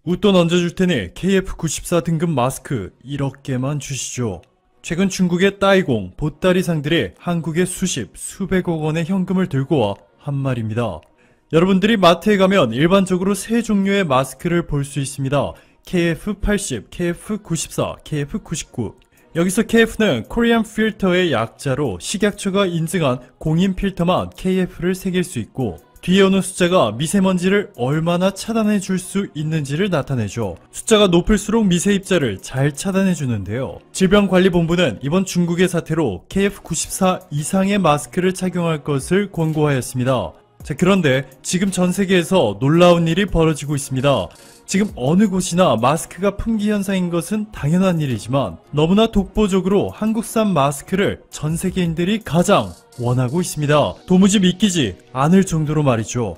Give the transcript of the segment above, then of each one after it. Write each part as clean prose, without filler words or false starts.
웃돈 얹어줄 테니 KF94 등급 마스크 1억 개만 주시죠. 최근 중국의 따이공, 보따리상들이 한국에 수백억 원의 현금을 들고 와 한 말입니다. 여러분들이 마트에 가면 일반적으로 세 종류의 마스크를 볼 수 있습니다. KF80, KF94, KF99. 여기서 KF는 코리안 필터의 약자로 식약처가 인증한 공인 필터만 KF를 새길 수 있고, 뒤에 오는 숫자가 미세먼지를 얼마나 차단해 줄 수 있는지를 나타내죠. 숫자가 높을수록 미세 입자를 잘 차단해 주는데요. 질병관리본부는 이번 중국의 사태로 KF94 이상의 마스크를 착용할 것을 권고하였습니다. 자, 그런데 지금 전 세계에서 놀라운 일이 벌어지고 있습니다. 지금 어느 곳이나 마스크가 품귀 현상인 것은 당연한 일이지만 너무나 독보적으로 한국산 마스크를 전 세계인들이 가장 원하고 있습니다. 도무지 믿기지 않을 정도로 말이죠.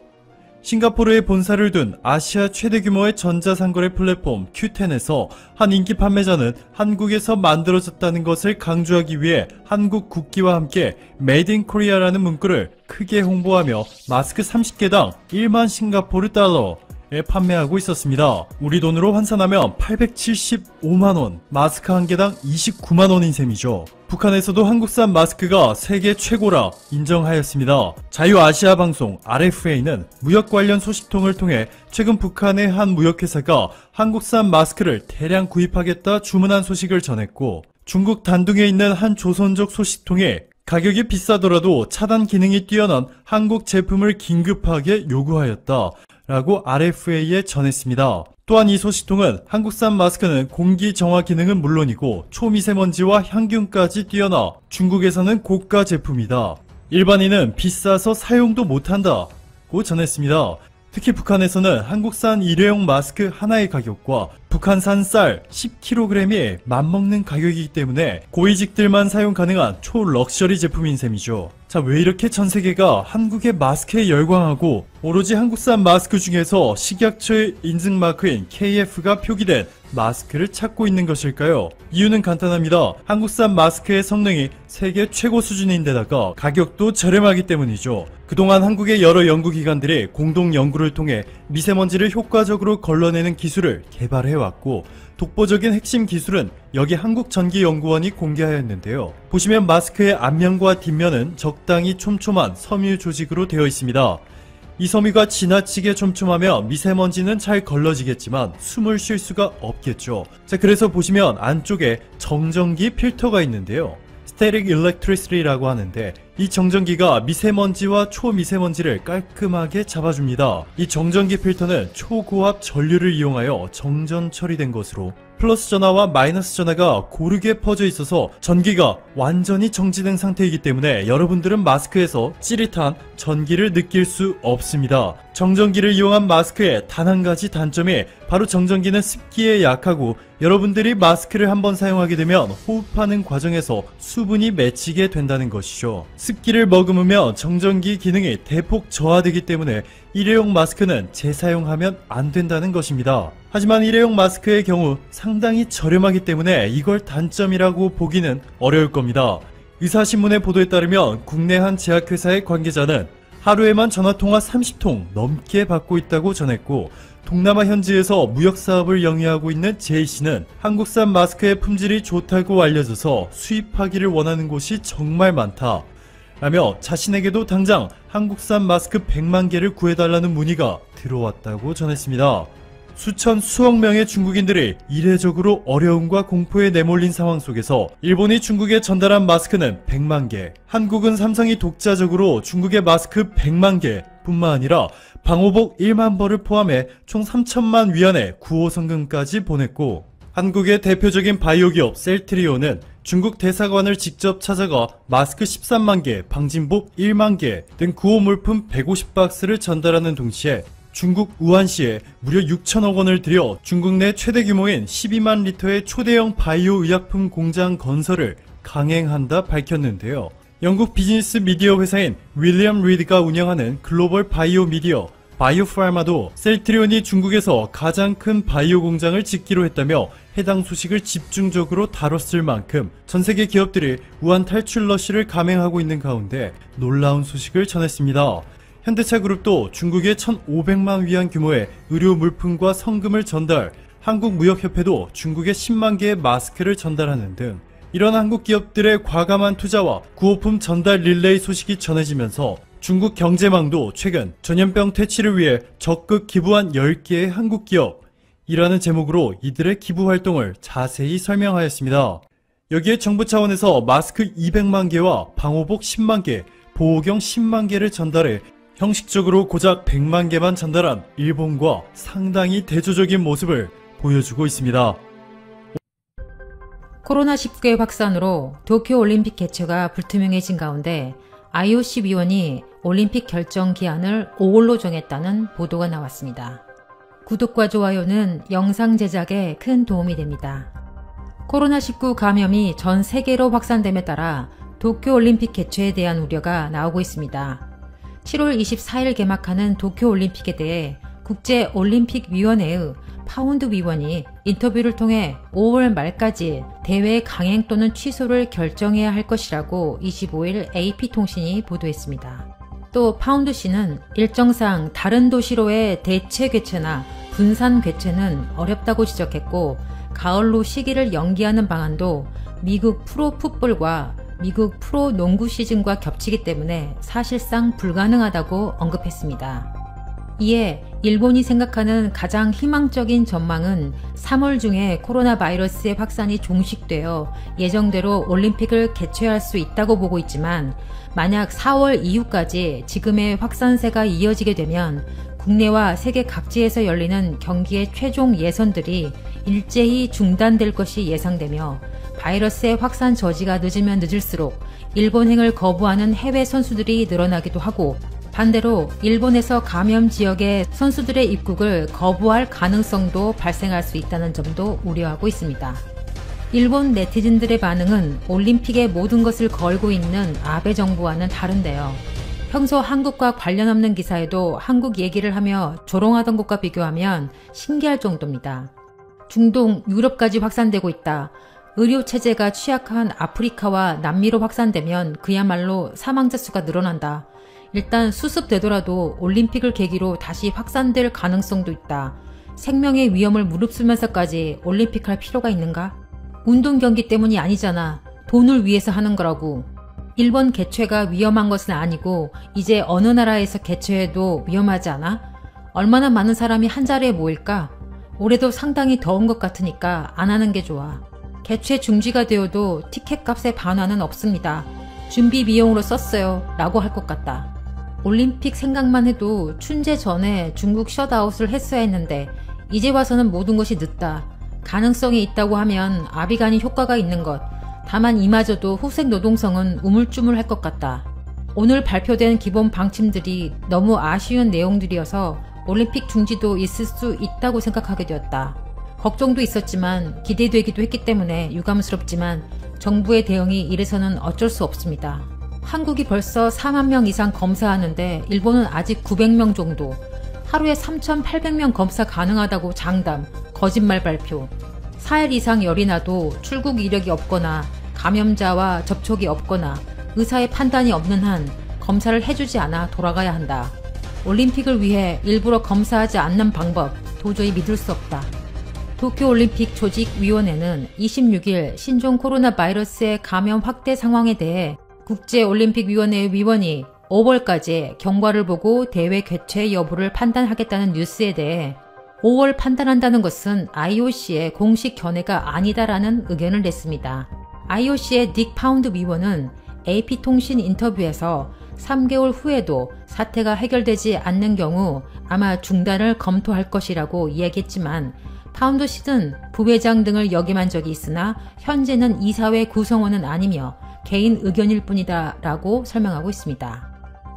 싱가포르에 본사를 둔 아시아 최대 규모의 전자상거래 플랫폼 Q10에서 한 인기 판매자는 한국에서 만들어졌다는 것을 강조하기 위해 한국 국기와 함께 Made in Korea라는 문구를 크게 홍보하며 마스크 30개당 1만 싱가포르 달러에 판매하고 있었습니다. 우리 돈으로 환산하면 875만원, 마스크 한 개당 29만원인 셈이죠. 북한에서도 한국산 마스크가 세계 최고라 인정하였습니다. 자유아시아 방송 RFA는 무역 관련 소식통을 통해 최근 북한의 한 무역회사가 한국산 마스크를 대량 구입하겠다 주문한 소식을 전했고, 중국 단둥에 있는 한 조선족 소식통에 가격이 비싸더라도 차단 기능이 뛰어난 한국 제품을 긴급하게 요구하였다 라고 RFA에 전했습니다. 또한 이 소식통은 한국산 마스크는 공기 정화 기능은 물론이고 초미세먼지와 향균까지 뛰어나 중국에서는 고가 제품이다. 일반인은 비싸서 사용도 못한다고 전했습니다. 특히 북한에서는 한국산 일회용 마스크 하나의 가격과 북한산 쌀 10kg이 맞먹는 가격이기 때문에 고위직들만 사용 가능한 초럭셔리 제품인 셈이죠. 자, 왜 이렇게 전세계가 한국의 마스크에 열광하고 오로지 한국산 마스크 중에서 식약처의 인증 마크인 KF가 표기된 마스크를 찾고 있는 것일까요? 이유는 간단합니다. 한국산 마스크의 성능이 세계 최고 수준인데다가 가격도 저렴하기 때문이죠. 그동안 한국의 여러 연구기관들이 공동 연구를 통해 미세먼지를 효과적으로 걸러내는 기술을 개발해왔고, 독보적인 핵심 기술은 여기 한국전기연구원이 공개하였는데요. 보시면 마스크의 앞면과 뒷면은 적당히 촘촘한 섬유 조직으로 되어 있습니다. 이 섬유가 지나치게 촘촘하면 미세먼지는 잘 걸러지겠지만 숨을 쉴 수가 없겠죠. 자, 그래서 보시면 안쪽에 정전기 필터가 있는데요. 스테릭 일렉트리시티라고 하는데, 이 정전기가 미세먼지와 초미세먼지를 깔끔하게 잡아줍니다. 이 정전기 필터는 초고압 전류를 이용하여 정전 처리된 것으로 플러스 전하와 마이너스 전하가 고르게 퍼져 있어서 전기가 완전히 정지된 상태이기 때문에 여러분들은 마스크에서 찌릿한 전기를 느낄 수 없습니다. 정전기를 이용한 마스크의 단 한 가지 단점이 바로 정전기는 습기에 약하고, 여러분들이 마스크를 한번 사용하게 되면 호흡하는 과정에서 수분이 맺히게 된다는 것이죠. 습기를 머금으면 정전기 기능이 대폭 저하되기 때문에 일회용 마스크는 재사용하면 안 된다는 것입니다. 하지만 일회용 마스크의 경우 상당히 저렴하기 때문에 이걸 단점이라고 보기는 어려울 겁니다. 의사신문의 보도에 따르면 국내 한 제약회사의 관계자는 하루에만 전화통화 30통 넘게 받고 있다고 전했고, 동남아 현지에서 무역사업을 영위하고 있는 J씨는 한국산 마스크의 품질이 좋다고 알려져서 수입하기를 원하는 곳이 정말 많다 라며 자신에게도 당장 한국산 마스크 100만 개를 구해달라는 문의가 들어왔다고 전했습니다. 수억 명의 중국인들이 이례적으로 어려움과 공포에 내몰린 상황 속에서 일본이 중국에 전달한 마스크는 100만 개, 한국은 삼성이 독자적으로 중국의 마스크 100만 개 뿐만 아니라 방호복 1만 벌을 포함해 총 3천만 위안의 구호성금까지 보냈고, 한국의 대표적인 바이오 기업 셀트리온은 중국 대사관을 직접 찾아가 마스크 13만 개, 방진복 1만 개 등 구호 물품 150박스를 전달하는 동시에 중국 우한시에 무려 6천억 원을 들여 중국 내 최대 규모인 12만 리터의 초대형 바이오 의약품 공장 건설을 강행한다 밝혔는데요. 영국 비즈니스 미디어 회사인 윌리엄 리드가 운영하는 글로벌 바이오 미디어 바이오파마도 셀트리온이 중국에서 가장 큰 바이오 공장을 짓기로 했다며 해당 소식을 집중적으로 다뤘을 만큼 전세계 기업들이 우한 탈출 러시를 감행하고 있는 가운데 놀라운 소식을 전했습니다. 현대차그룹도 중국에 1,500만 위안 규모의 의료 물품과 성금을 전달, 한국무역협회도 중국에 10만 개의 마스크를 전달하는 등 이런 한국 기업들의 과감한 투자와 구호품 전달 릴레이 소식이 전해지면서 중국 경제망도 최근 전염병 퇴치를 위해 적극 기부한 10개의 한국 기업 이라는 제목으로 이들의 기부 활동을 자세히 설명하였습니다. 여기에 정부 차원에서 마스크 200만 개와 방호복 10만 개, 보호경 10만 개를 전달해 형식적으로 고작 100만 개만 전달한 일본과 상당히 대조적인 모습을 보여주고 있습니다. 코로나19의 확산으로 도쿄올림픽 개최가 불투명해진 가운데 IOC 위원이 올림픽 결정 기한을 5월로 정했다는 보도가 나왔습니다. 구독과 좋아요는 영상 제작에 큰 도움이 됩니다. 코로나19 감염이 전 세계로 확산됨에 따라 도쿄올림픽 개최에 대한 우려가 나오고 있습니다. 7월 24일 개막하는 도쿄올림픽에 대해 국제올림픽위원회의 파운드 위원이 인터뷰를 통해 5월 말까지 대회 강행 또는 취소를 결정해야 할 것이라고 25일 AP통신이 보도했습니다. 또 파운드 씨는 일정상 다른 도시로의 대체 개최나 분산 개최는 어렵다고 지적했고 가을로 시기를 연기하는 방안도 미국 프로풋볼과 미국 프로농구 시즌과 겹치기 때문에 사실상 불가능하다고 언급했습니다. 이에 일본이 생각하는 가장 희망적인 전망은 3월 중에 코로나 바이러스의 확산이 종식되어 예정대로 올림픽을 개최할 수 있다고 보고 있지만 만약 4월 이후까지 지금의 확산세가 이어지게 되면 국내와 세계 각지에서 열리는 경기의 최종 예선들이 일제히 중단될 것이 예상되며 바이러스의 확산 저지가 늦으면 늦을수록 일본행을 거부하는 해외 선수들이 늘어나기도 하고 반대로 일본에서 감염 지역의 선수들의 입국을 거부할 가능성도 발생할 수 있다는 점도 우려하고 있습니다. 일본 네티즌들의 반응은 올림픽에 모든 것을 걸고 있는 아베 정부와는 다른데요. 평소 한국과 관련 없는 기사에도 한국 얘기를 하며 조롱하던 것과 비교하면 신기할 정도입니다. 중동, 유럽까지 확산되고 있다. 의료체제가 취약한 아프리카와 남미로 확산되면 그야말로 사망자 수가 늘어난다. 일단 수습되더라도 올림픽을 계기로 다시 확산될 가능성도 있다. 생명의 위험을 무릅쓰면서까지 올림픽 할 필요가 있는가? 운동 경기 때문이 아니잖아. 돈을 위해서 하는 거라고. 일본 개최가 위험한 것은 아니고 이제 어느 나라에서 개최해도 위험하지 않아? 얼마나 많은 사람이 한 자리에 모일까? 올해도 상당히 더운 것 같으니까 안 하는 게 좋아. 개최 중지가 되어도 티켓 값의 반환은 없습니다. 준비 비용으로 썼어요. 라고 할 것 같다. 올림픽 생각만 해도 춘제 전에 중국 셧아웃을 했어야 했는데 이제 와서는 모든 것이 늦다. 가능성이 있다고 하면 아비간이 효과가 있는 것. 다만 이마저도 후생 노동성은 우물쭈물할 것 같다. 오늘 발표된 기본 방침들이 너무 아쉬운 내용들이어서 올림픽 중지도 있을 수 있다고 생각하게 되었다. 걱정도 있었지만 기대되기도 했기 때문에 유감스럽지만 정부의 대응이 이래서는 어쩔 수 없습니다. 한국이 벌써 4만 명 이상 검사하는데 일본은 아직 900명 정도. 하루에 3,800명 검사 가능하다고 장담, 거짓말 발표. 4일 이상 열이 나도 출국 이력이 없거나 감염자와 접촉이 없거나 의사의 판단이 없는 한 검사를 해주지 않아 돌아가야 한다. 올림픽을 위해 일부러 검사하지 않는 방법 도저히 믿을 수 없다. 도쿄올림픽 조직위원회는 26일 신종 코로나 바이러스의 감염 확대 상황에 대해 국제올림픽위원회 위원이 5월까지 경과를 보고 대회 개최 여부를 판단하겠다는 뉴스에 대해 5월 판단한다는 것은 IOC의 공식 견해가 아니다라는 의견을 냈습니다. IOC의 닉 파운드 위원은 AP통신 인터뷰에서 3개월 후에도 사태가 해결되지 않는 경우 아마 중단을 검토할 것이라고 이야기했지만 파운드 씨는 부회장 등을 역임한 적이 있으나 현재는 이사회 구성원은 아니며 개인 의견일 뿐이다 라고 설명하고 있습니다.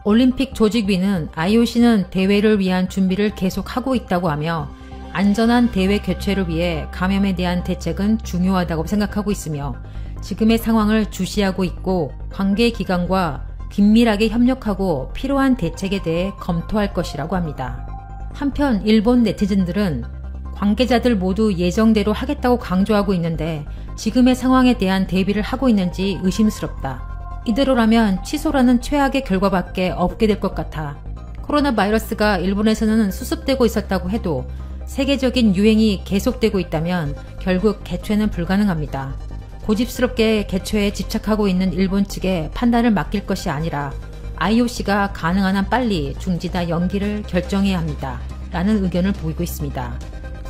올림픽 조직위는 IOC는 대회를 위한 준비를 계속하고 있다고 하며 안전한 대회 개최를 위해 감염에 대한 대책은 중요하다고 생각하고 있으며 지금의 상황을 주시하고 있고 관계기관과 긴밀하게 협력하고 필요한 대책에 대해 검토할 것이라고 합니다. 한편 일본 네티즌들은 관계자들 모두 예정대로 하겠다고 강조하고 있는데 지금의 상황에 대한 대비를 하고 있는지 의심스럽다. 이대로라면 취소라는 최악의 결과밖에 없게 될 것 같아. 코로나 바이러스가 일본에서는 수습되고 있었다고 해도 세계적인 유행이 계속되고 있다면 결국 개최는 불가능합니다. 고집스럽게 개최에 집착하고 있는 일본 측에 판단을 맡길 것이 아니라 IOC가 가능한 한 빨리 중지나 연기를 결정해야 합니다. 라는 의견을 보이고 있습니다.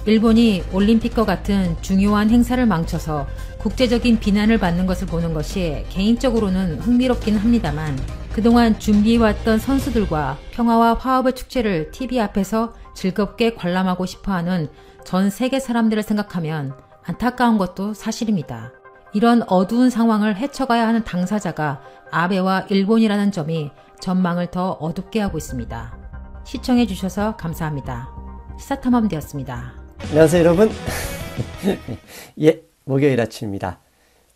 일본이 올림픽과 같은 중요한 행사를 망쳐서 국제적인 비난을 받는 것을 보는 것이 개인적으로는 흥미롭긴 합니다만 그동안 준비해왔던 선수들과 평화와 화합의 축제를 TV 앞에서 즐겁게 관람하고 싶어하는 전 세계 사람들을 생각하면 안타까운 것도 사실입니다. 이런 어두운 상황을 헤쳐가야 하는 당사자가 아베와 일본이라는 점이 전망을 더 어둡게 하고 있습니다. 시청해주셔서 감사합니다. 시사탐험되었습니다. 안녕하세요 여러분. 예, 목요일 아침입니다.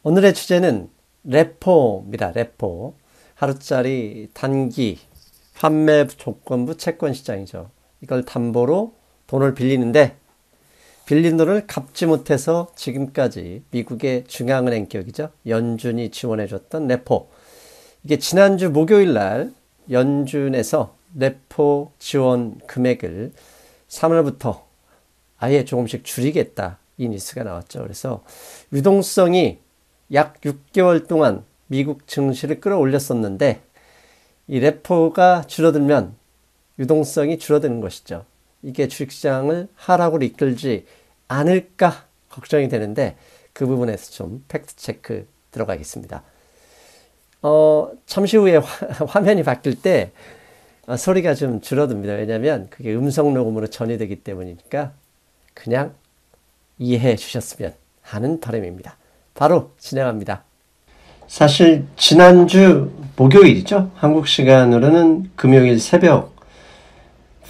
오늘의 주제는 레포입니다. 레포. 하루짜리 단기 판매 조건부 채권 시장이죠. 이걸 담보로 돈을 빌리는데 빌린 돈을 갚지 못해서 지금까지 미국의 중앙은행 기업이죠. 연준이 지원해줬던 레포. 이게 지난주 목요일 날 연준에서 레포 지원 금액을 3월부터 아예 조금씩 줄이겠다. 이 뉴스가 나왔죠. 그래서 유동성이 약 6개월 동안 미국 증시를 끌어올렸었는데 이 레포가 줄어들면 유동성이 줄어드는 것이죠. 이게 주식시장을 하락으로 이끌지 않을까 걱정이 되는데 그 부분에서 좀 팩트체크 들어가겠습니다. 잠시 후에 화면이 바뀔 때 소리가 좀 줄어듭니다. 왜냐하면 그게 음성 녹음으로 전이되기 때문이니까 그냥 이해해 주셨으면 하는 바람입니다. 바로 진행합니다. 사실 지난주 목요일이죠. 한국 시간으로는 금요일 새벽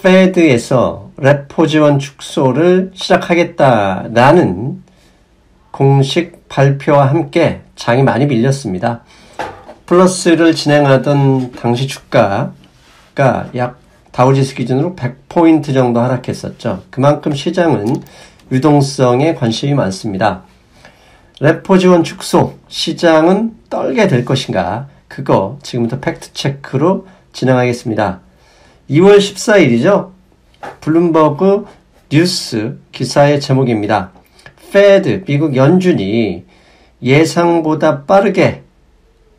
페드에서 레포 지원 축소를 시작하겠다라는 공식 발표와 함께 장이 많이 밀렸습니다. 플러스를 진행하던 당시 주가가 약 다우지수 기준으로 100포인트 정도 하락했었죠. 그만큼 시장은 유동성에 관심이 많습니다. 레포 지원 축소, 시장은 떨게 될 것인가? 그거 지금부터 팩트체크로 진행하겠습니다. 2월 14일이죠. 블룸버그 뉴스 기사의 제목입니다. 페드, 미국 연준이 예상보다 빠르게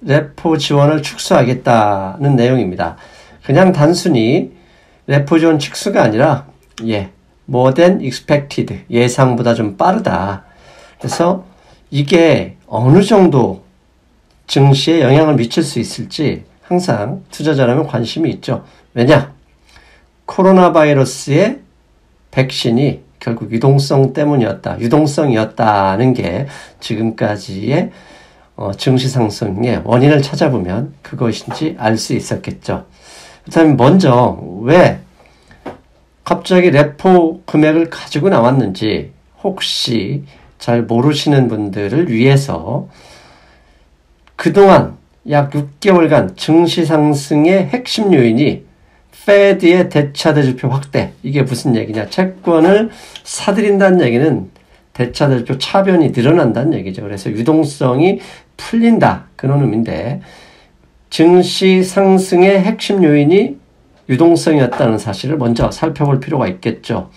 레포 지원을 축소하겠다는 내용입니다. 그냥 단순히 레포 지원 축소가 아니라 more than expected, 예상보다 좀 빠르다. 그래서 이게 어느 정도 증시에 영향을 미칠 수 있을지 항상 투자자라면 관심이 있죠. 왜냐? 코로나 바이러스의 백신이 결국 유동성이었다는 게 지금까지의 증시 상승의 원인을 찾아보면 그것인지 알 수 있었겠죠. 그렇다면 먼저 왜 갑자기 레포 금액을 가지고 나왔는지 혹시 잘 모르시는 분들을 위해서 그동안 약 6개월간 증시 상승의 핵심 요인이 페드의 대차대조표 확대. 이게 무슨 얘기냐. 채권을 사들인다는 얘기는 대차대조표 차변이 늘어난다는 얘기죠. 그래서 유동성이 풀린다. 그런 의미인데 증시 상승의 핵심 요인이 유동성이었다는 사실을 먼저 살펴볼 필요가 있겠죠.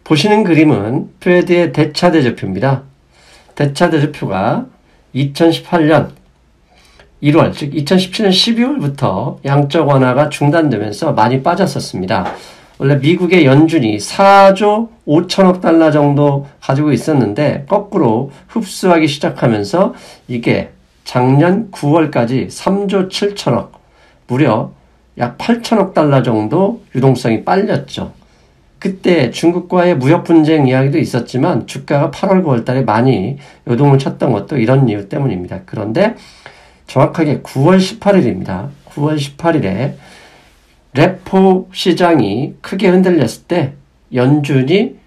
보시는 그림은 페드의 대차대조표입니다. 대차대조표가 2018년 1월, 즉 2017년 12월부터 양적 완화가 중단되면서 많이 빠졌었습니다. 원래 미국의 연준이 4조 5천억 달러 정도 가지고 있었는데 거꾸로 흡수하기 시작하면서 이게 작년 9월까지 3조 7천억, 무려 약 8천억 달러 정도 유동성이 빨렸죠. 그때 중국과의 무역 분쟁 이야기도 있었지만 주가가 8월, 9월 달에 많이 요동을 쳤던 것도 이런 이유 때문입니다. 그런데 정확하게 9월 18일입니다. 9월 18일에 레포 시장이 크게 흔들렸을 때 연준이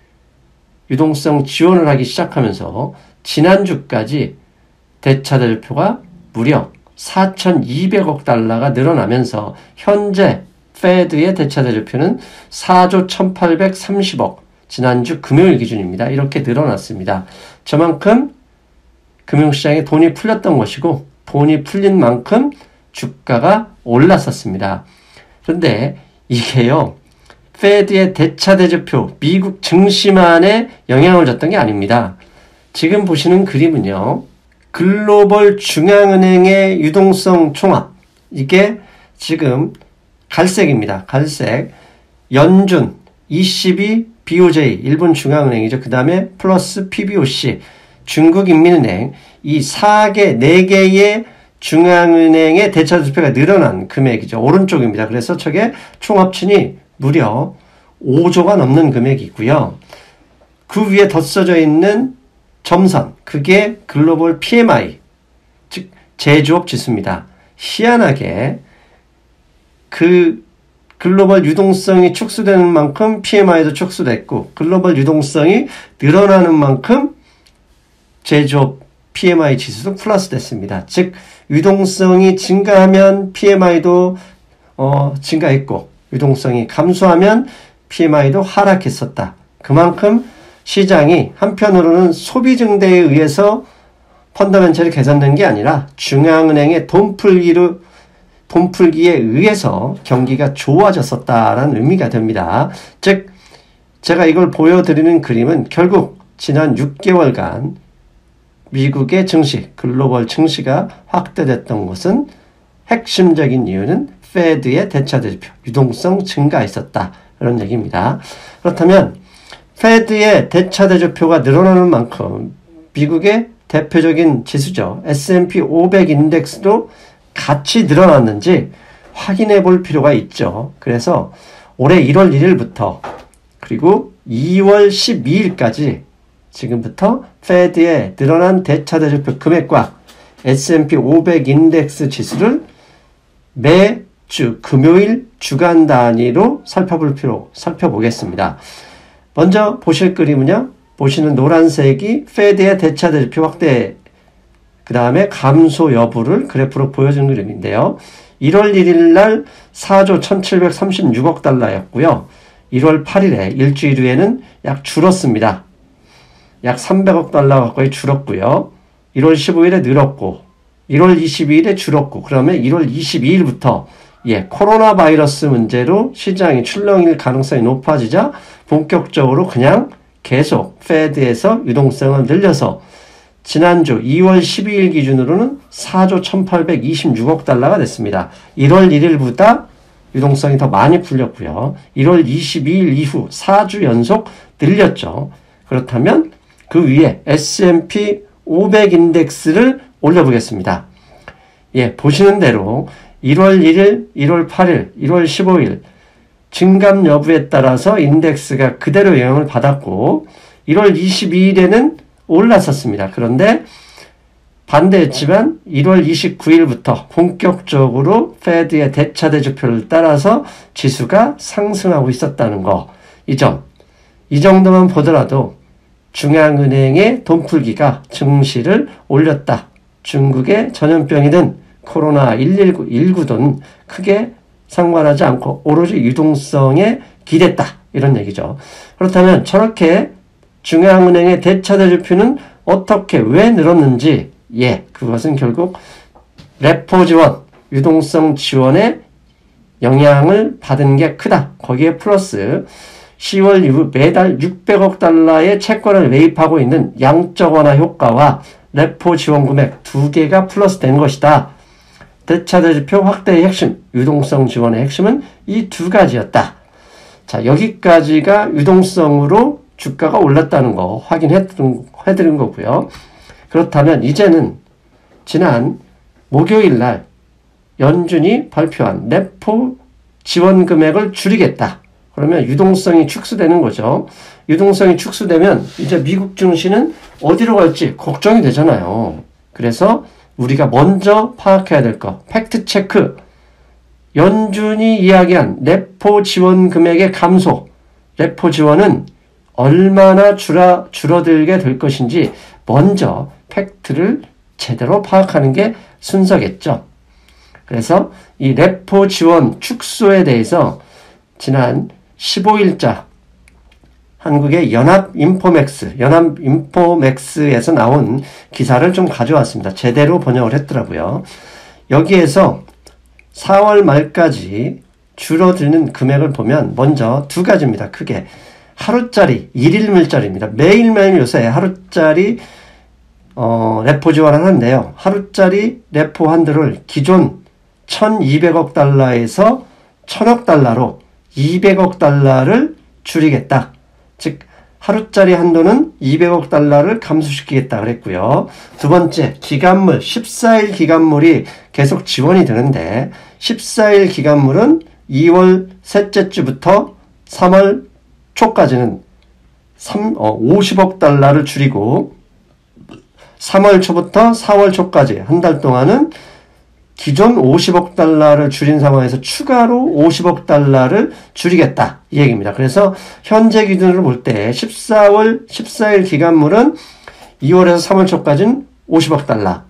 유동성 지원을 하기 시작하면서 지난주까지 대차대조표가 무려 4,200억 달러가 늘어나면서 현재 페드의 대차대조표는 4조 1,830억, 지난주 금요일 기준입니다. 이렇게 늘어났습니다. 저만큼 금융시장에 돈이 풀렸던 것이고 돈이 풀린 만큼 주가가 올랐었습니다. 그런데 이게요, 페드의 대차대조표 미국 증시만에 영향을 줬던 게 아닙니다. 지금 보시는 그림은요, 글로벌 중앙은행의 유동성 총합, 이게 지금 갈색입니다. 갈색. 연준, ECB, BOJ, 일본 중앙은행이죠. 그 다음에 플러스 PBOC, 중국인민은행, 이 4개의 중앙은행의 대차대조표가 늘어난 금액이죠. 오른쪽입니다. 그래서 저게 총합친이 무려 5조가 넘는 금액이 있고요. 그 위에 덧써져 있는 점선, 그게 글로벌 PMI, 즉 제조업 지수입니다. 희한하게 그 글로벌 유동성이 축소되는 만큼 PMI도 축소됐고, 글로벌 유동성이 늘어나는 만큼 제조업 PMI 지수도 플러스 됐습니다. 즉 유동성이 증가하면 PMI도 증가했고, 유동성이 감소하면 PMI도 하락했었다. 그만큼 시장이 한편으로는 소비 증대에 의해서 펀더멘털이 개선된 게 아니라 중앙은행의 돈풀기에 의해서 경기가 좋아졌었다라는 의미가 됩니다. 즉 제가 이걸 보여드리는 그림은 결국 지난 6개월간 미국의 증시, 글로벌 증시가 확대됐던 것은 핵심적인 이유는 페드의 대차대조표, 유동성 증가가 있었다. 이런 얘기입니다. 그렇다면 페드의 대차대조표가 늘어나는 만큼 미국의 대표적인 지수죠. S&P 500 인덱스도 같이 늘어났는지 확인해 볼 필요가 있죠. 그래서 올해 1월 1일부터 그리고 2월 12일까지 지금부터 페드의 늘어난 대차대조표 금액과 S&P 500 인덱스 지수를 매주 금요일 주간 단위로 살펴보겠습니다. 먼저 보실 그림은요, 보시는 노란색이 페드의 대차대조표 확대, 그 다음에 감소 여부를 그래프로 보여준 그림인데요. 1월 1일 날 4조 1736억 달러였고요. 1월 8일에 일주일 후에는 약 줄었습니다. 약 300억 달러 가까이 줄었고요. 1월 15일에 늘었고, 1월 22일에 줄었고, 그러면 1월 22일부터 코로나 바이러스 문제로 시장이 출렁일 가능성이 높아지자 본격적으로 그냥 계속 페드에서 유동성을 늘려서 지난주 2월 12일 기준으로는 4조 1826억 달러가 됐습니다. 1월 1일보다 유동성이 더 많이 풀렸고요. 1월 22일 이후 4주 연속 늘렸죠. 그렇다면 그 위에 S&P 500 인덱스를 올려보겠습니다. 보시는 대로 1월 1일, 1월 8일, 1월 15일 증감 여부에 따라서 인덱스가 그대로 영향을 받았고 1월 22일에는 올랐었습니다. 그런데 반대했지만 1월 29일부터 본격적으로 페드의 대차대조표를 따라서 지수가 상승하고 있었다는 거. 이 정도만 보더라도 중앙은행의 돈풀기가 증시를 올렸다. 중국의 전염병이든 코로나19든 크게 상관하지 않고 오로지 유동성에 기댔다. 이런 얘기죠. 그렇다면 저렇게 중앙은행의 대차대조표는 어떻게 왜 늘었는지, 그것은 결국 레포 지원, 유동성 지원에 영향을 받은 게 크다. 거기에 플러스 10월 이후 매달 600억 달러의 채권을 매입하고 있는 양적 완화 효과와 레포 지원 금액 두 개가 플러스 된 것이다. 대차대조표 확대의 핵심, 유동성 지원의 핵심은 이 두 가지였다. 자, 여기까지가 유동성으로 주가가 올랐다는 거 확인해드린 거고요. 그렇다면 이제는 지난 목요일 날 연준이 발표한 레포 지원 금액을 줄이겠다. 그러면 유동성이 축소되는 거죠. 유동성이 축소되면 이제 미국 증시는 어디로 갈지 걱정이 되잖아요. 그래서 우리가 먼저 파악해야 될 거, 팩트 체크. 연준이 이야기한 레포 지원 금액의 감소, 레포 지원은 얼마나 줄어들게 될 것인지 먼저 팩트를 제대로 파악하는 게 순서겠죠. 그래서 이 레포 지원 축소에 대해서 지난 15일자 한국의 연합인포맥스에서 나온 기사를 좀 가져왔습니다. 제대로 번역을 했더라고요. 여기에서 4월 말까지 줄어드는 금액을 보면 먼저 두 가지입니다. 크게. 하루짜리, 일일물짜리입니다. 매일매일 요새 하루짜리 레포 지원을 하는데요. 하루짜리 레포 한도를 기존 1200억 달러에서 1000억 달러로 200억 달러를 줄이겠다. 즉 하루짜리 한도는 200억 달러를 감소시키겠다 그랬고요. 두 번째, 기간물, 14일 기간물이 계속 지원이 되는데 14일 기간물은 2월 셋째 주부터 3월 초까지는 50억 달러를 줄이고 3월 초부터 4월 초까지 한 달 동안은 기존 50억 달러를 줄인 상황에서 추가로 50억 달러를 줄이겠다 이 얘기입니다. 그래서 현재 기준으로 볼 때 14일 기간물은 2월에서 3월 초까지는 50억 달러,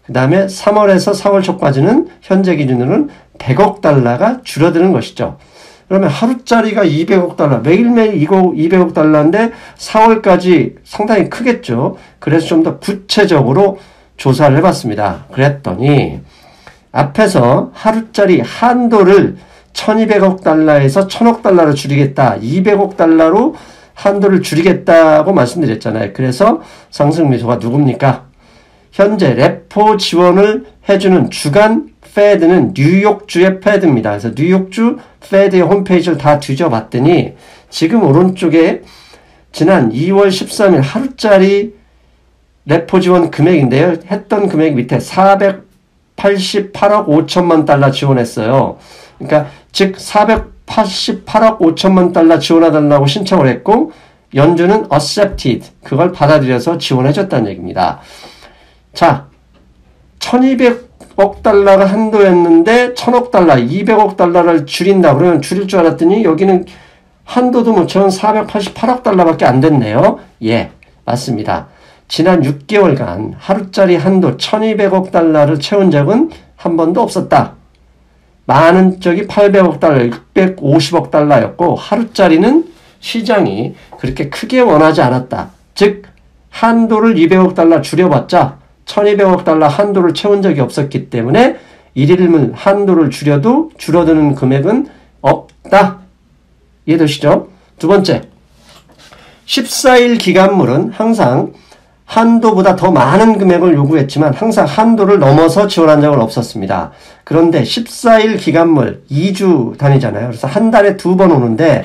그 다음에 3월에서 4월 초까지는 현재 기준으로는 100억 달러가 줄어드는 것이죠. 그러면 하루짜리가 200억 달러, 매일매일 이거 200억 달러인데 4월까지 상당히 크겠죠. 그래서 좀 더 구체적으로 조사를 해봤습니다. 그랬더니 앞에서 하루짜리 한도를 1200억 달러에서 1000억 달러로 줄이겠다. 200억 달러로 한도를 줄이겠다고 말씀드렸잖아요. 그래서 상승미소가 누굽니까? 현재 레포 지원을 해주는 주간 페드는 뉴욕주의 페드입니다. 그래서 뉴욕주 페드의 홈페이지를 다 뒤져봤더니 지금 오른쪽에 지난 2월 13일 하루짜리 레포 지원 금액인데요. 했던 금액 밑에 488억 5천만 달러 지원했어요. 그러니까 즉 488억 5천만 달러 지원해달라고 신청을 했고 연준은 accepted, 그걸 받아들여서 지원해줬다는 얘기입니다. 자, 1200억 달러가 한도였는데 1000억 달러, 200억 달러를 줄인다 그러면 줄일 줄 알았더니 여기는 한도도 못 채운 488억 달러밖에 안 됐네요. 예, 맞습니다. 지난 6개월간 하루짜리 한도 1200억 달러를 채운 적은 한 번도 없었다. 많은 적이 800억 달러, 650억 달러였고 하루짜리는 시장이 그렇게 크게 원하지 않았다. 즉 한도를 200억 달러 줄여봤자 1200억 달러 한도를 채운 적이 없었기 때문에 일일물 한도를 줄여도 줄어드는 금액은 없다. 이해되시죠? 두 번째, 14일 기간물은 항상 한도보다 더 많은 금액을 요구했지만 항상 한도를 넘어서 지원한 적은 없었습니다. 그런데 14일 기간물 2주 단위잖아요. 그래서 한 달에 2번 오는데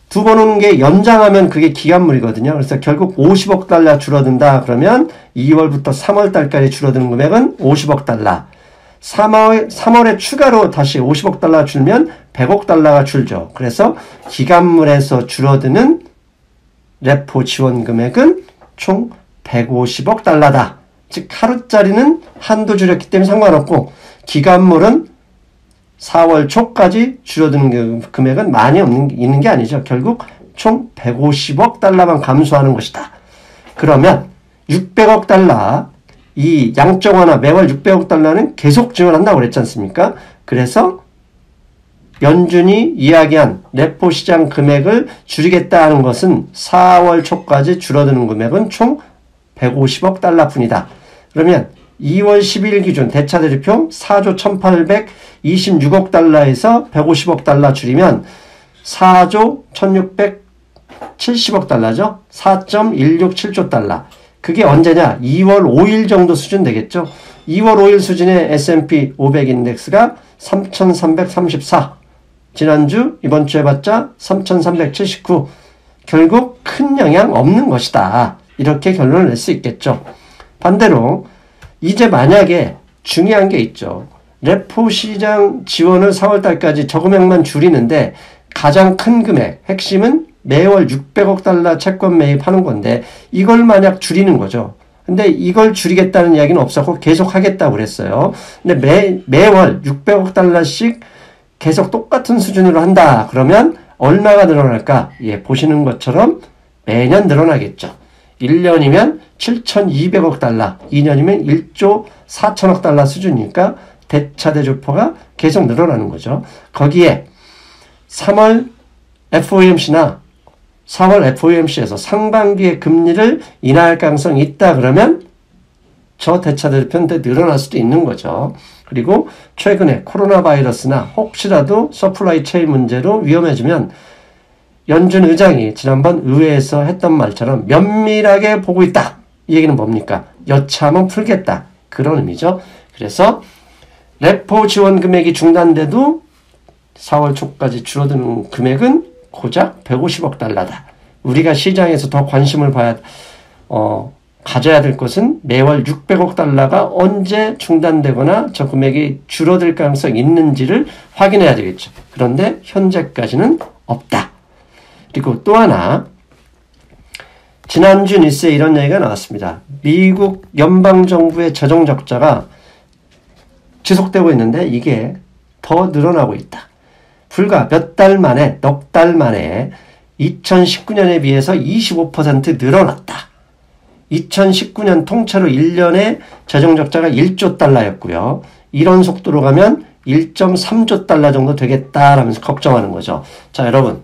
2번 오는 게 연장하면 그게 기간물이거든요. 그래서 결국 50억 달러 줄어든다 그러면 2월부터 3월 달까지 줄어드는 금액은 50억 달러. 3월에 추가로 다시 50억 달러 줄면 100억 달러가 줄죠. 그래서 기간물에서 줄어드는 레포 지원 금액은 총 150억 달러다. 즉 하루짜리는 한도 줄였기 때문에 상관없고 기간물은 4월 초까지 줄어드는 금액은 많이 있는 게 아니죠. 결국 총 150억 달러만 감소하는 것이다. 그러면 600억 달러, 이 양적 완화 매월 600억 달러는 계속 지원한다고 그랬지 않습니까? 그래서 연준이 이야기한 레포 시장 금액을 줄이겠다는 것은 4월 초까지 줄어드는 금액은 총 150억 달러 뿐이다. 그러면 2월 10일 기준 대차 대조표 4조 1826억 달러에서 150억 달러 줄이면 4조 1670억 달러죠. 4.167조 달러. 그게 언제냐? 2월 5일 정도 수준 되겠죠. 2월 5일 수준의 S&P 500 인덱스가 3334. 지난주, 이번 주에 봤자 3379. 결국 큰 영향 없는 것이다. 이렇게 결론을 낼 수 있겠죠. 반대로 이제 만약에 중요한 게 있죠. 레포 시장 지원을 4월달까지 저 금액만 줄이는데 가장 큰 금액, 핵심은 매월 600억 달러 채권 매입하는 건데 이걸 만약 줄이는 거죠. 근데 이걸 줄이겠다는 이야기는 없었고 계속 하겠다고 그랬어요. 근데 매월 600억 달러씩 계속 똑같은 수준으로 한다. 그러면 얼마가 늘어날까? 예, 보시는 것처럼 매년 늘어나겠죠. 1년이면 7,200억 달러, 2년이면 1조 4천억 달러 수준이니까 대차대조표가 계속 늘어나는 거죠. 거기에 3월 FOMC나 4월 FOMC에서 상반기에 금리를 인하할 가능성이 있다 그러면 저 대차대조표는 늘어날 수도 있는 거죠. 그리고 최근에 코로나 바이러스나 혹시라도 서플라이 체인 문제로 위험해지면 연준 의장이 지난번 의회에서 했던 말처럼 면밀하게 보고 있다. 이 얘기는 뭡니까? 여차하면 풀겠다. 그런 의미죠. 그래서 레포 지원 금액이 중단돼도 4월 초까지 줄어드는 금액은 고작 150억 달러다. 우리가 시장에서 더 관심을 가져야 될 것은 매월 600억 달러가 언제 중단되거나 저 금액이 줄어들 가능성이 있는지를 확인해야 되겠죠. 그런데 현재까지는 없다. 그리고 또 하나, 지난주 뉴스에 이런 얘기가 나왔습니다. 미국 연방정부의 재정적자가 지속되고 있는데 이게 더 늘어나고 있다. 불과 넉 달 만에 2019년에 비해서 25% 늘어났다. 2019년 통째로 1년에 재정적자가 1조 달러였고요. 이런 속도로 가면 1.3조 달러 정도 되겠다라면서 걱정하는 거죠. 자, 여러분.